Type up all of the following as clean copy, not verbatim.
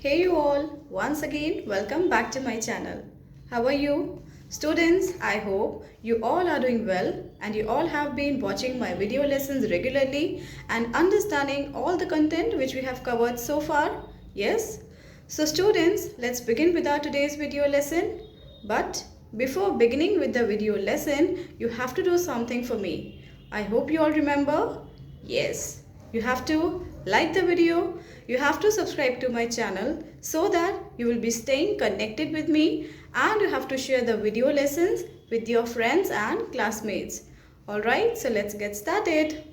Hey you all, once again welcome back to my channel. How are you? Students, I hope you all are doing well and you all have been watching my video lessons regularly and understanding all the content which we have covered so far. Yes? So students, let's begin with our today's video lesson. But before beginning with the video lesson, you have to do something for me. I hope you all remember. Yes, you have to like the video, you have to subscribe to my channel so that you will be staying connected with me, and you have to share the video lessons with your friends and classmates. Alright, so let's get started.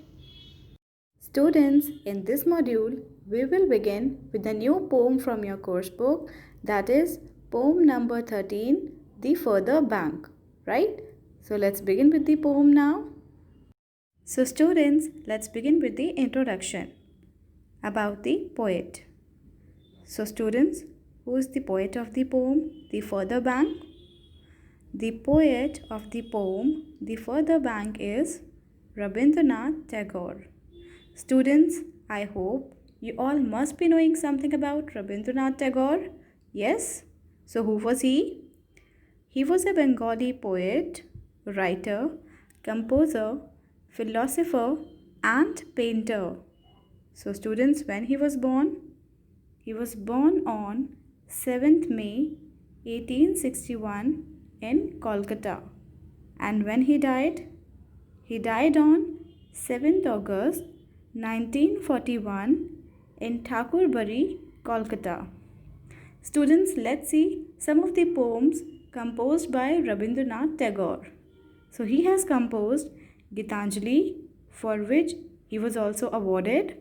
Students, in this module, we will begin with a new poem from your course book, that is poem number 13, The Further Bank. Right? So let's begin with the poem now. So students, let's begin with the introduction about the poet. So students, who is the poet of the poem, The Further Bank? The poet of the poem, The Further Bank is Rabindranath Tagore. Students, I hope you all must be knowing something about Rabindranath Tagore. Yes? So who was he? He was a Bengali poet, writer, composer, philosopher and painter. So students, when he was born? He was born on 7th May 1861 in Kolkata. And when he died? He died on 7th August 1941 in Thakurbari, Kolkata. Students, let's see some of the poems composed by Rabindranath Tagore. So he has composed Gitanjali, for which he was also awarded.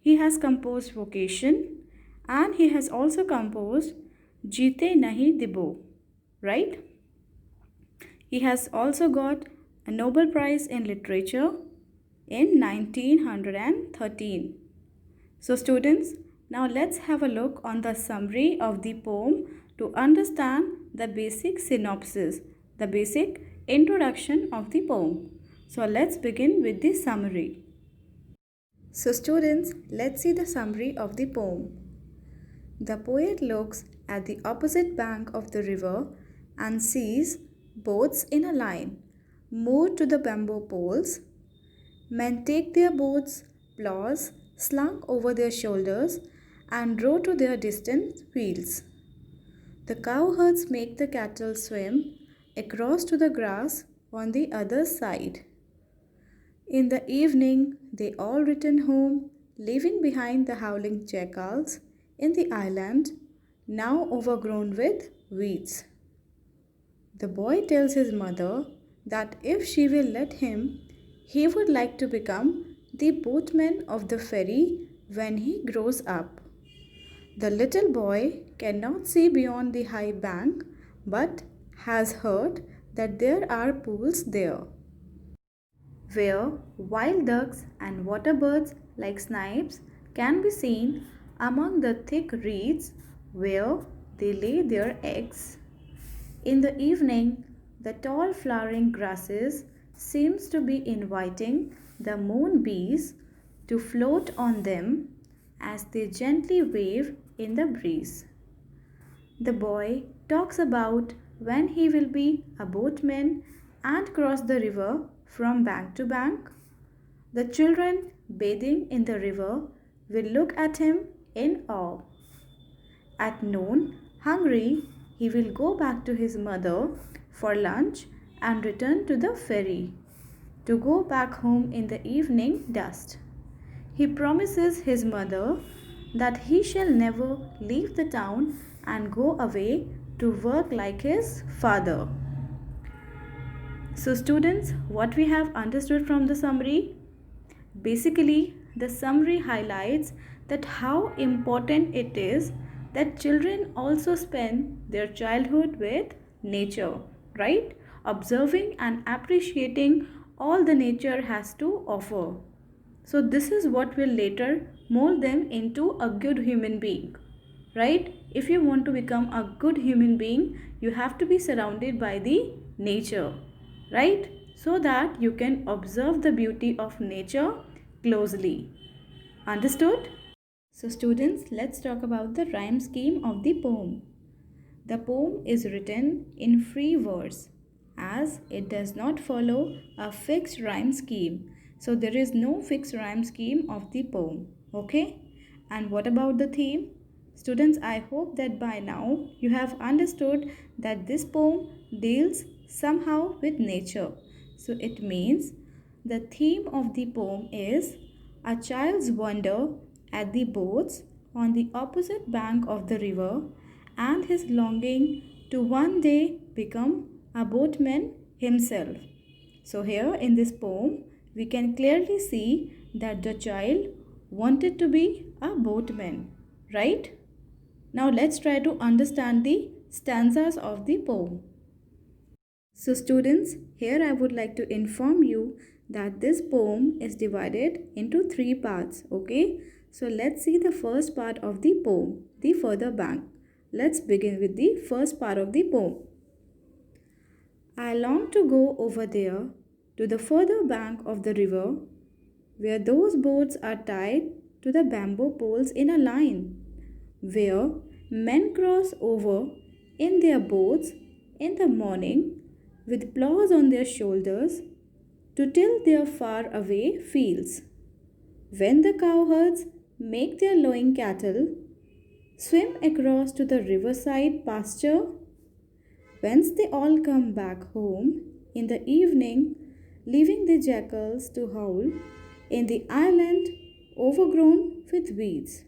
He has composed Vocation, and he has also composed Jeete Nahi Dibo, right? He has also got a Nobel Prize in Literature in 1913. So students, now let's have a look on the summary of the poem to understand the basic synopsis, the basic introduction of the poem. So let's begin with the summary. So students, let's see the summary of the poem. The poet looks at the opposite bank of the river and sees boats in a line, moored to the bamboo poles. Men take their boats, plows slung over their shoulders, and row to their distant fields. The cowherds make the cattle swim across to the grass on the other side. In the evening, they all return home, leaving behind the howling jackals in the island, now overgrown with weeds. The boy tells his mother that if she will let him, he would like to become the boatman of the ferry when he grows up. The little boy cannot see beyond the high bank, but has heard that there are pools there, where wild ducks and water birds like snipes can be seen among the thick reeds where they lay their eggs. In the evening, the tall flowering grasses seems to be inviting the moonbees to float on them as they gently wave in the breeze. The boy talks about when he will be a boatman and cross the river from bank to bank. The children bathing in the river will look at him in awe. At noon, hungry, he will go back to his mother for lunch and return to the ferry to go back home in the evening dust. He promises his mother that he shall never leave the town and go away to work like his father. So students, what we have understood from the summary? Basically, the summary highlights that how important it is that children also spend their childhood with nature, right? Observing and appreciating all the nature has to offer. So this is what will later mold them into a good human being, right? If you want to become a good human being, you have to be surrounded by the nature, right? So that you can observe the beauty of nature closely. Understood? So students, let's talk about the rhyme scheme of the poem. The poem is written in free verse as it does not follow a fixed rhyme scheme. So there is no fixed rhyme scheme of the poem. Okay? And what about the theme? Students, I hope that by now you have understood that this poem deals somehow with nature. So it means the theme of the poem is a child's wonder at the boats on the opposite bank of the river and his longing to one day become a boatman himself. So, here in this poem, we can clearly see that the child wanted to be a boatman, right? Now, let's try to understand the stanzas of the poem. So students, here I would like to inform you that this poem is divided into three parts, okay? So let's see the first part of the poem, the further bank. Let's begin with the first part of the poem. I long to go over there to the further bank of the river where those boats are tied to the bamboo poles in a line, where men cross over in their boats in the morning with plows on their shoulders to till their far away fields. When the cowherds make their lowing cattle swim across to the riverside pasture, whence they all come back home in the evening, leaving the jackals to howl in the island overgrown with weeds.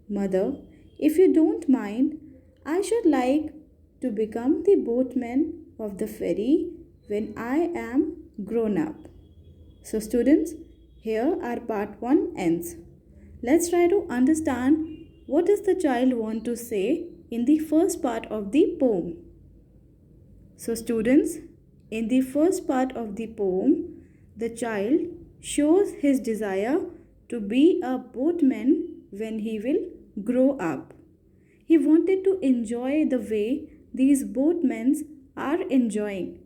Mother, if you don't mind, I should like to become the boatman of the ferry when I am grown up. So, students, here our part 1 ends. Let's try to understand what does the child want to say in the first part of the poem. So, students, in the first part of the poem, the child shows his desire to be a boatman when he will grow up. He wanted to enjoy the way these boatmen are enjoying.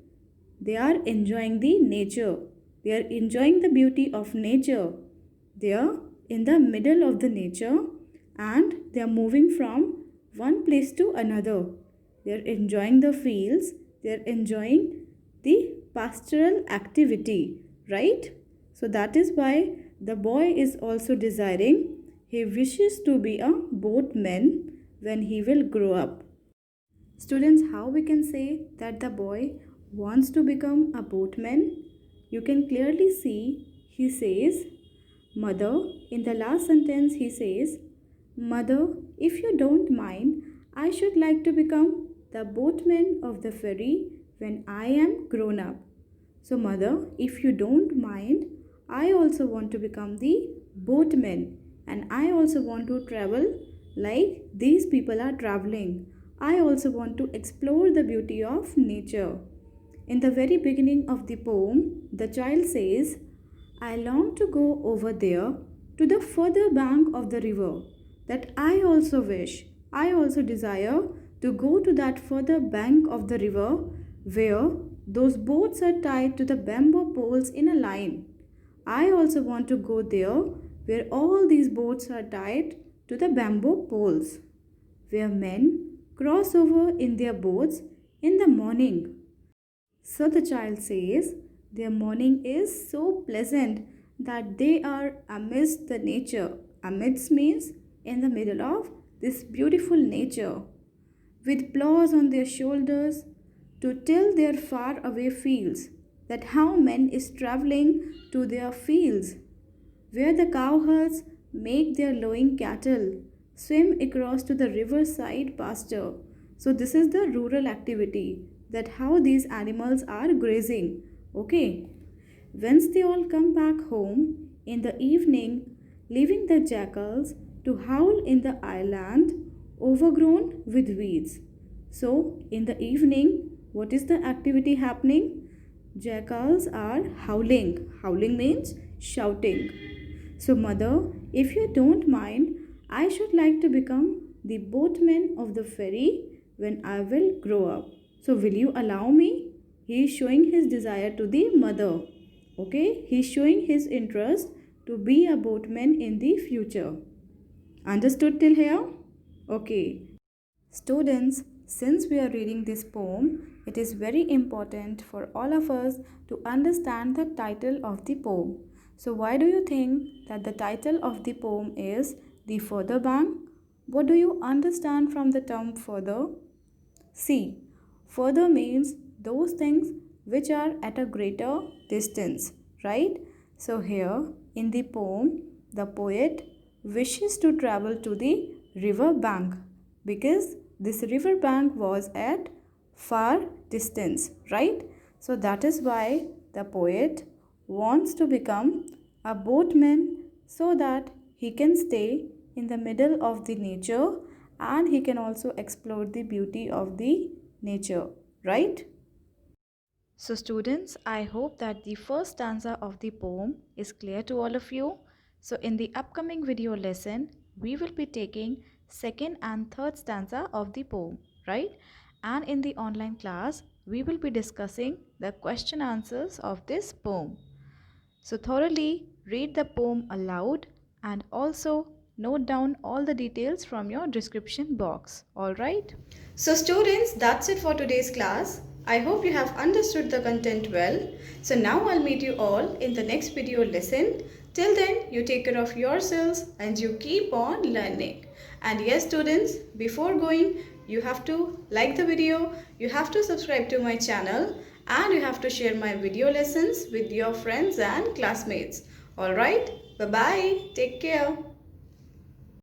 They are enjoying the nature. They are enjoying the beauty of nature. They are in the middle of the nature and they are moving from one place to another. They are enjoying the fields. They are enjoying the pastoral activity, right? So that is why the boy is also desiring, he wishes to be a boatman when he will grow up. Students, how we can say that the boy wants to become a boatman? You can clearly see he says, Mother, in the last sentence he says, Mother, if you don't mind, I should like to become the boatman of the ferry when I am grown up. So, mother, if you don't mind, I also want to become the boatman and I also want to travel like these people are traveling. I also want to explore the beauty of nature. In the very beginning of the poem, the child says, I long to go over there to the further bank of the river, that I also wish, I also desire to go to that further bank of the river where those boats are tied to the bamboo poles in a line. I also want to go there where all these boats are tied to the bamboo poles, where men cross over in their boats in the morning. So the child says, their morning is so pleasant that they are amidst the nature. Amidst means in the middle of this beautiful nature, with plows on their shoulders to till their far away fields. That how men is traveling to their fields, where the cowherds make their lowing cattle swim across to the riverside pasture. So this is the rural activity, that how these animals are grazing. Okay. Whence they all come back home in the evening, leaving the jackals to howl in the island overgrown with weeds. So, in the evening, what is the activity happening? Jackals are howling. Howling means shouting. So, mother, if you don't mind, I should like to become the boatman of the ferry when I will grow up. So, will you allow me? He is showing his desire to the mother. Okay, he is showing his interest to be a boatman in the future. Understood till here? Okay. Students, since we are reading this poem, it is very important for all of us to understand the title of the poem. So, why do you think that the title of the poem is The Further Bank? What do you understand from the term further? See, further means those things which are at a greater distance, right? So, here in the poem, the poet wishes to travel to the river bank because this river bank was at far distance, right? So, that is why the poet wants to become a boatman so that he can stay in the middle of the nature and he can also explore the beauty of the nature, right? So students, I hope that the first stanza of the poem is clear to all of you. So in the upcoming video lesson, we will be taking second and third stanza of the poem, right? And in the online class, we will be discussing the question answers of this poem. So thoroughly read the poem aloud and also note down all the details from your description box. Alright? So students, that's it for today's class. I hope you have understood the content well. So now I'll meet you all in the next video lesson. Till then, you take care of yourselves and you keep on learning. And yes students, before going, you have to like the video, you have to subscribe to my channel, and you have to share my video lessons with your friends and classmates. Alright, bye bye, take care.